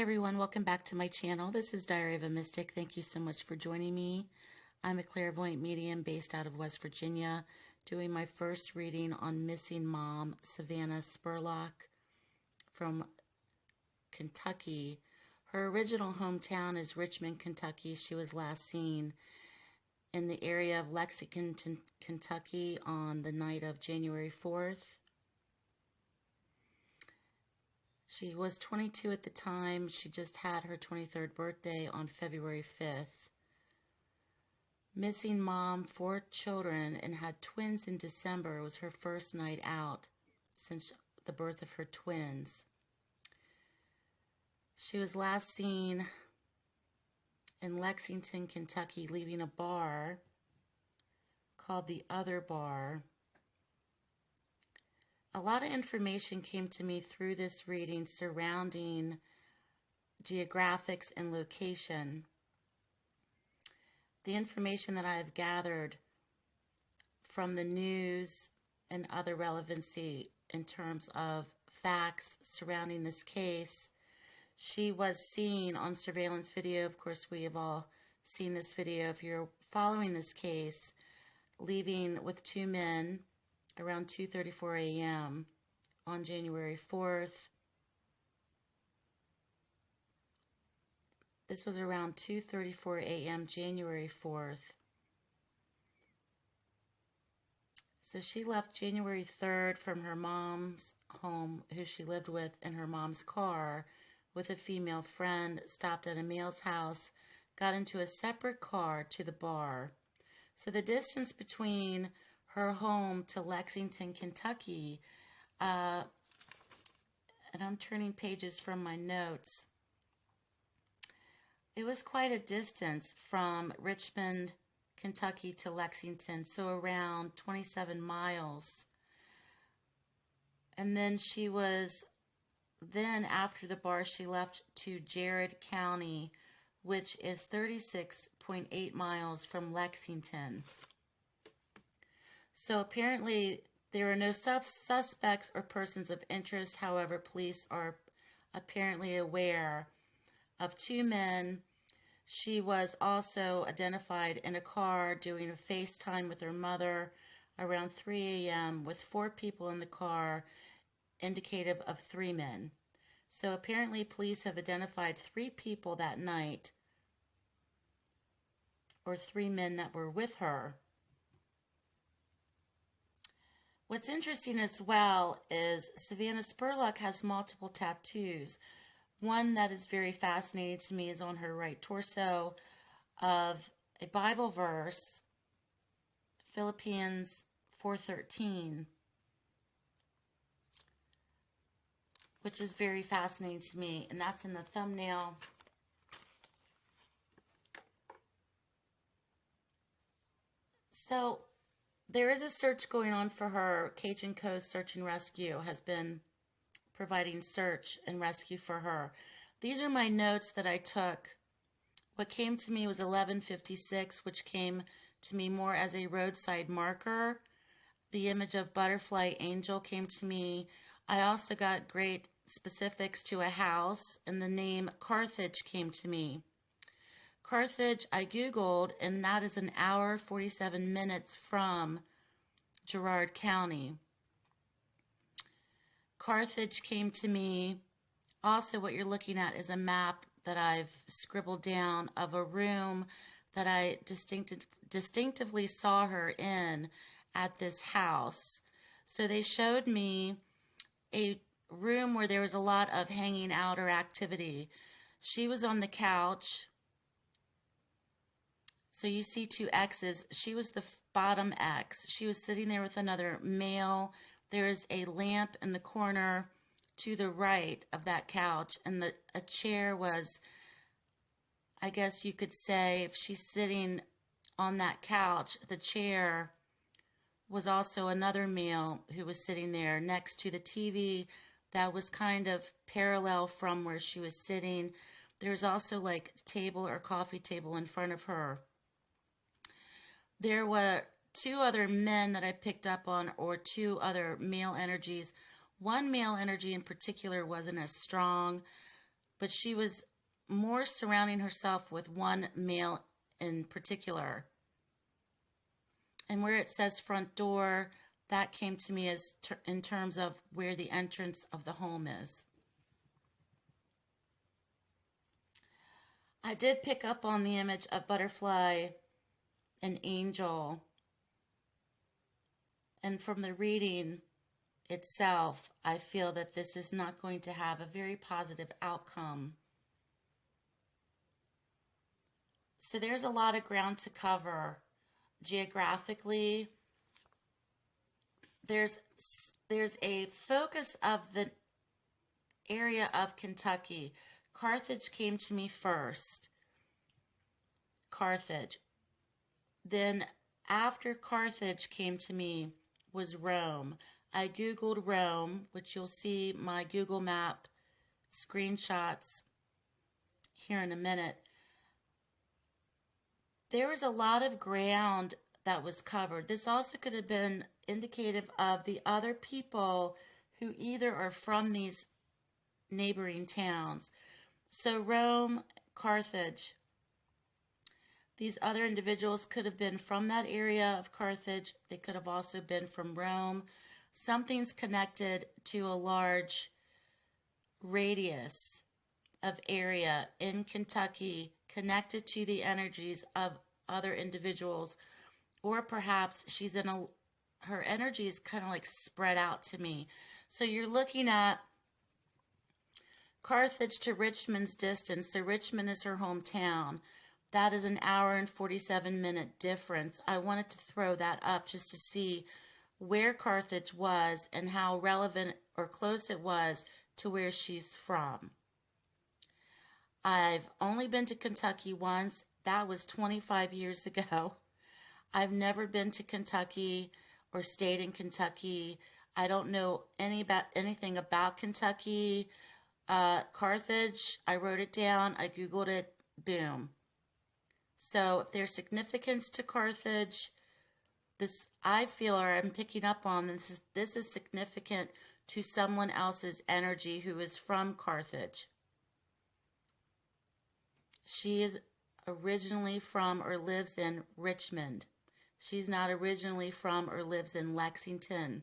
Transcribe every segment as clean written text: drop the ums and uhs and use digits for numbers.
everyone, welcome back to my channel. This is Diary of a Mystic. Thank you so much for joining me. I'm a clairvoyant medium based out of West Virginia, doing my first reading on missing mom, Savannah Spurlock from Kentucky. Her original hometown is Richmond, Kentucky. She was last seen in the area of Lexington, Kentucky on the night of January 4th. She was 22 at the time. She just had her 23rd birthday on February 5th. Missing mom, 4 children, and had twins in December. It was her first night out since the birth of her twins. She was last seen in Lexington, Kentucky, leaving a bar called the Other Bar. A lot of information came to me through this reading surrounding geographics and location. The information that I have gathered from the news and other relevancy in terms of facts surrounding this case. She was seen on surveillance video. Of course, we have all seen this video. If you're following this case, leaving with 2 men around 2:34 a.m. on January 4th. This was around 2:34 a.m. January 4th. So she left January 3rd from her mom's home, who she lived with, in her mom's car with a female friend, stopped at a male's house, got into a separate car to the bar. So the distance between her home to Lexington, Kentucky, and I'm turning pages from my notes. It was quite a distance from Richmond, Kentucky to Lexington, so around 27 miles. And then after the bar, she left to Jared County, which is 36.8 miles from Lexington. So apparently there are no suspects or persons of interest. However, police are apparently aware of 2 men. She was also identified in a car doing a FaceTime with her mother around 3 a.m. with 4 people in the car, indicative of 3 men. So apparently police have identified 3 people that night, or 3 men that were with her. What's interesting as well is Savannah Spurlock has multiple tattoos. One that is very fascinating to me is on her right torso of a Bible verse, Philippians 4:13, which is very fascinating to me, and that's in the thumbnail. So there is a search going on for her. Cajun Coast Search and Rescue has been providing search and rescue for her. These are my notes that I took. What came to me was 11:56, which came to me more as a roadside marker. The image of butterfly angel came to me. I also got great specifics to a house, and the name Carthage came to me. Carthage, I Googled, and that is an hour, 47 minutes from Girard County. Carthage came to me. Also, what you're looking at is a map that I've scribbled down of a room that I distinctively saw her in at this house. So they showed me a room where there was a lot of hanging out or activity. She was on the couch. So you see 2 X's. She was the bottom X. She was sitting there with another male. There is a lamp in the corner to the right of that couch, and a chair was, I guess you could say, if she's sitting on that couch, the chair was also another male who was sitting there next to the TV that was kind of parallel from where she was sitting. There's also like a table or coffee table in front of her. There were 2 other men that I picked up on, or 2 other male energies. One male energy in particular wasn't as strong. but she was more surrounding herself with one male in particular. And where it says front door, that came to me as in terms of where the entrance of the home is. I did pick up on the image of butterfly and angel. And from the reading itself, I feel that this is not going to have a very positive outcome. So there's a lot of ground to cover. Geographically, there's a focus of the area of Kentucky. Carthage came to me first. Carthage. Then after Carthage came to me was Rome. I Googled Rome, which you'll see my Google map screenshots here in a minute. There was a lot of ground that was covered. This also could have been indicative of the other people who either are from these neighboring towns. So Rome, Carthage, these other individuals could have been from that area of Carthage. They could have also been from Rome. Something's connected to a large radius of area in Kentucky connected to the energies of other individuals, or perhaps she's in her energy is kind of like spread out to me. So you're looking at Carthage to Richmond's distance. So Richmond is her hometown. That is an hour and 47-minute difference. I wanted to throw that up just to see where Carthage was and how relevant or close it was to where she's from. I've only been to Kentucky once. That was 25 years ago. I've never been to Kentucky or stayed in Kentucky. I don't know anything about Kentucky. Carthage, I wrote it down. I Googled it. Boom. So if there's significance to Carthage, this I feel, or I'm picking up on, this is significant to someone else's energy who is from Carthage. She is originally from or lives in Richmond. She's not originally from or lives in Lexington.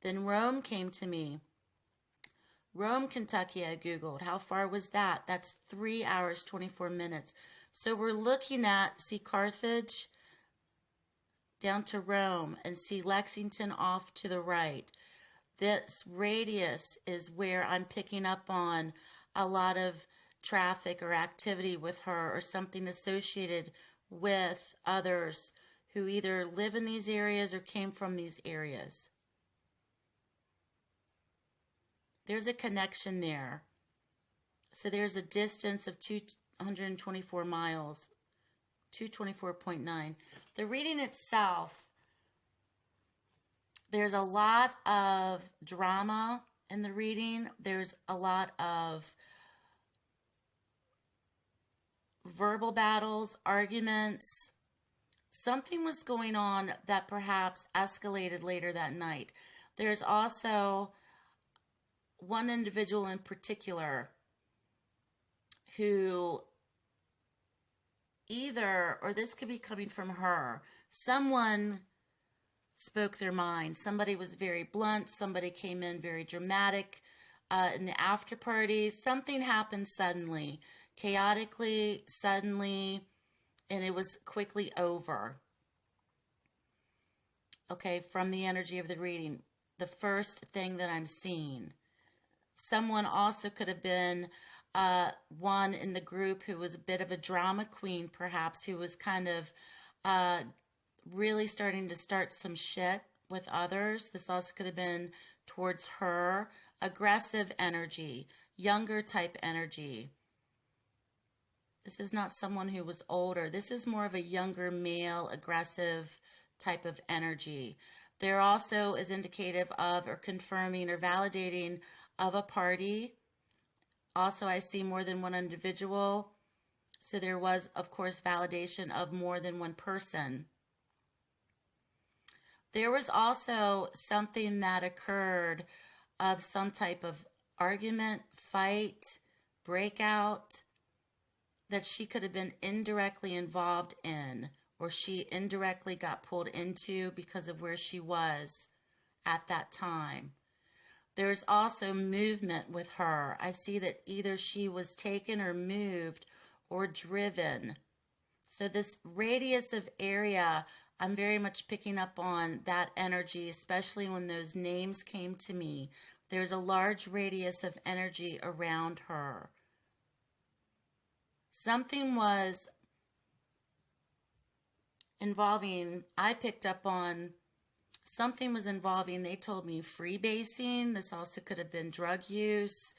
Then Rome came to me. Rome, Kentucky, I Googled. How far was that? That's 3 hours, 24 minutes. So we're looking at, see Carthage down to Rome and see Lexington off to the right. This radius is where I'm picking up on a lot of traffic or activity with her, or something associated with others who either live in these areas or came from these areas. There's a connection there. So there's a distance of 224 miles, 224.9. The reading itself, there's a lot of drama in the reading. There's a lot of verbal battles, arguments. Something was going on that perhaps escalated later that night. There's also one individual in particular who either, or this could be coming from her, someone spoke their mind. Somebody was very blunt. Somebody came in very dramatic. In the after party, something happened suddenly, chaotically, suddenly, and it was quickly over. Okay, from the energy of the reading, the first thing that I'm seeing. Someone also could have been one in the group who was a bit of a drama queen, perhaps, who was kind of really starting to start some shit with others. This also could have been towards her. Aggressive energy, younger type energy. This is not someone who was older. This is more of a younger male, aggressive type of energy. There also is indicative of or confirming or validating of a party. Also, I see more than one individual. So there was, of course, validation of more than one person. There was also something that occurred of some type of argument, fight, breakout that she could have been indirectly involved in, or she indirectly got pulled into because of where she was at that time. There's also movement with her. I see that either she was taken or moved or driven. So this radius of area, I'm very much picking up on that energy, especially when those names came to me. There's a large radius of energy around her. Something was involving, I picked up on something was involving, they told me, freebasing. This also could have been drug use.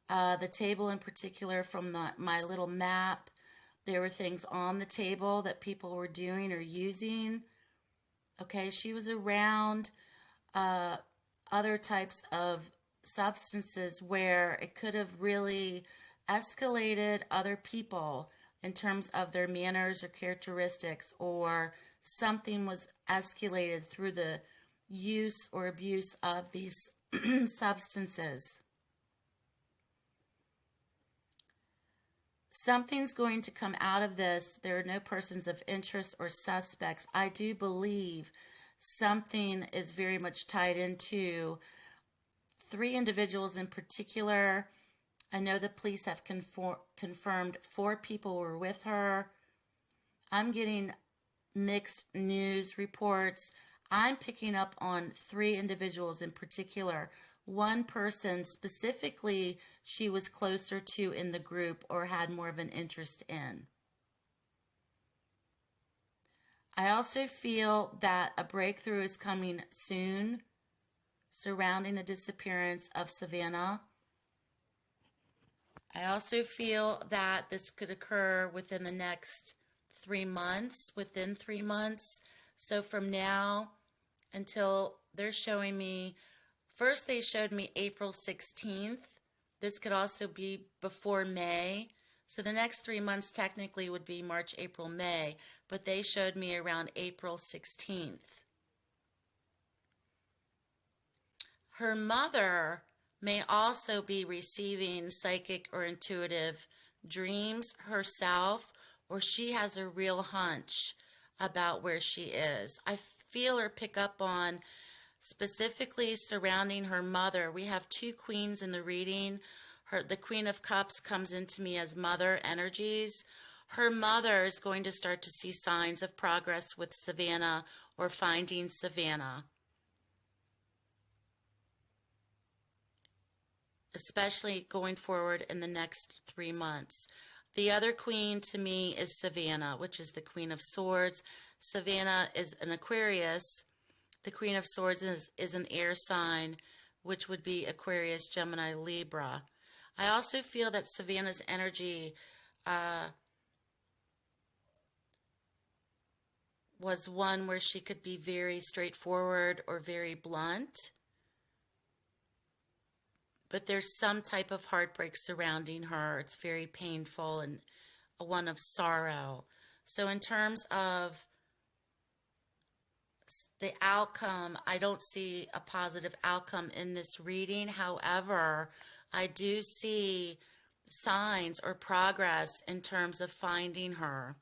The table in particular, from my little map, there were things on the table that people were doing or using. Okay, she was around other types of substances where it could have really escalated other people in terms of their manners or characteristics, or something was escalated through the use or abuse of these substances. Something's going to come out of this. There are no persons of interest or suspects. I do believe something is very much tied into 3 individuals in particular. I know the police have confirmed 4 people were with her. I'm getting mixed news reports. I'm picking up on 3 individuals in particular. One person specifically she was closer to in the group or had more of an interest in. I also feel that a breakthrough is coming soon surrounding the disappearance of Savannah. I also feel that this could occur within the next 3 months, within 3 months. So from now until they're showing me, first they showed me April 16th. This could also be before May. So the next 3 months technically would be March, April, May, but they showed me around April 16th. Her mother may also be receiving psychic or intuitive dreams herself, or she has a real hunch about where she is. I feel or pick up on specifically surrounding her mother. We have 2 queens in the reading. The Queen of Cups comes into me as mother energies. Her mother is going to start to see signs of progress with Savannah or finding Savannah, especially going forward in the next 3 months. The other queen to me is Savannah, which is the Queen of Swords. Savannah is an Aquarius. The Queen of Swords is an air sign, which would be Aquarius, Gemini, Libra. I also feel that Savannah's energy was one where she could be very straightforward or very blunt. But there's some type of heartbreak surrounding her. It's very painful and one of sorrow. So in terms of the outcome, I don't see a positive outcome in this reading. However, I do see signs or progress in terms of finding her.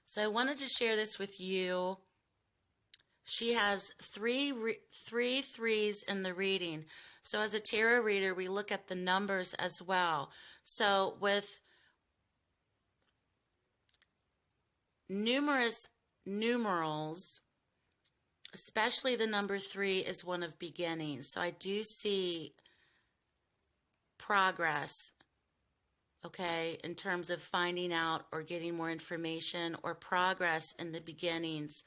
So I wanted to share this with you. She has three threes in the reading. So as a tarot reader, we look at the numbers as well. So with numerous numerals, especially the number 3 is one of beginnings. So I do see progress, okay, in terms of finding out or getting more information, or progress in the beginnings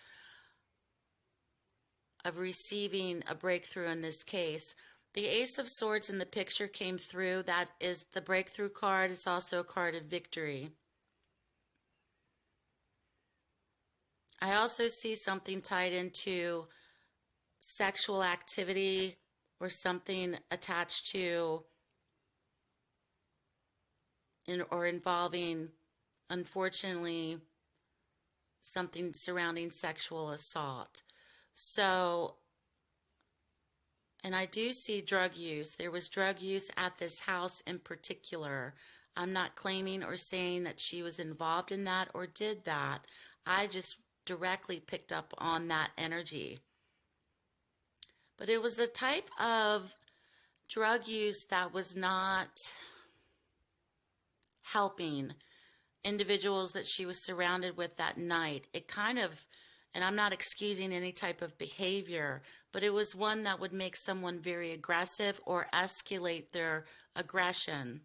of receiving a breakthrough in this case. The Ace of Swords in the picture came through. That is the breakthrough card. It's also a card of victory. I also see something tied into sexual activity or something attached to or involving, unfortunately, something surrounding sexual assault. So And I do see drug use. There was drug use at this house in particular. I'm not claiming or saying that she was involved in that or did that. I just directly picked up on that energy. But it was a type of drug use that was not helping individuals that she was surrounded with that night. It kind of, and I'm not excusing any type of behavior, but it was one that would make someone very aggressive or escalate their aggression.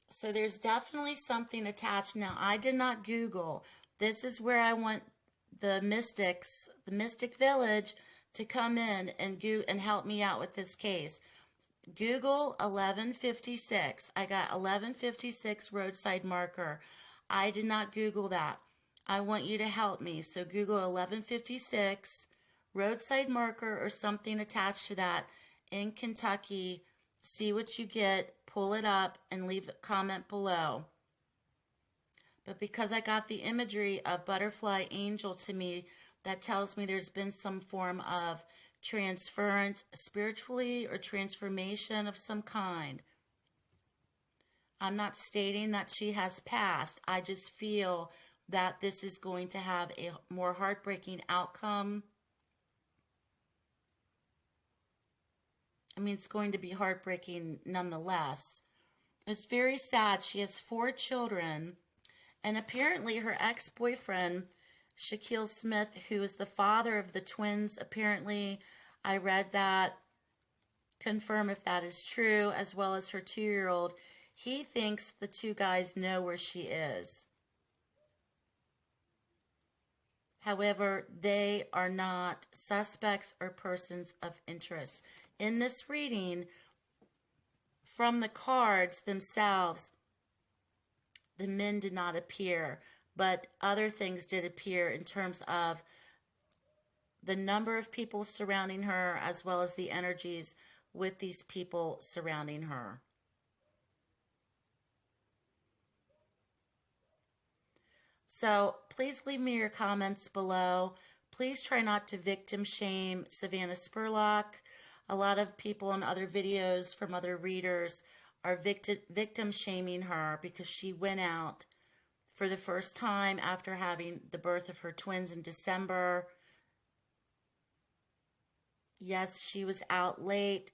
So there's definitely something attached. Now, I did not Google. This is where I want the mystics, the Mystic Village, to come in and help me out with this case. Google 1156. I got 1156 roadside marker. I did not Google that. I want you to help me. So Google 1156 roadside marker or something attached to that in Kentucky. See what you get. Pull it up and leave a comment below. But because I got the imagery of butterfly angel to me, that tells me there's been some form of transference spiritually or transformation of some kind. I'm not stating that she has passed. I just feel that this is going to have a more heartbreaking outcome. I mean, it's going to be heartbreaking nonetheless. It's very sad. She has 4 children, and apparently her ex-boyfriend, Shaquille Smith, who is the father of the twins, apparently, I read that, confirm if that is true, as well as her 2-year-old, he thinks the 2 guys know where she is. However, they are not suspects or persons of interest. In this reading, from the cards themselves, the men did not appear, but other things did appear in terms of the number of people surrounding her as well as the energies with these people surrounding her. So please leave me your comments below. Please try not to victim shame Savannah Spurlock. A lot of people in other videos from other readers are victim shaming her because she went out for the first time after having the birth of her twins in December. Yes, she was out late.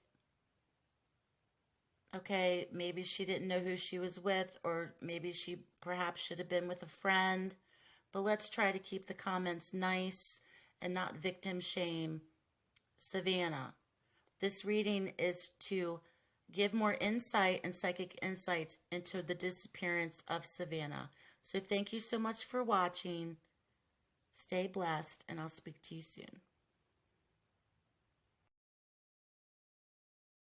Okay, maybe she didn't know who she was with, or maybe she perhaps should have been with a friend. But let's try to keep the comments nice and not victim shame Savannah. This reading is to give more insight and psychic insights into the disappearance of Savannah. So thank you so much for watching. Stay blessed, and I'll speak to you soon.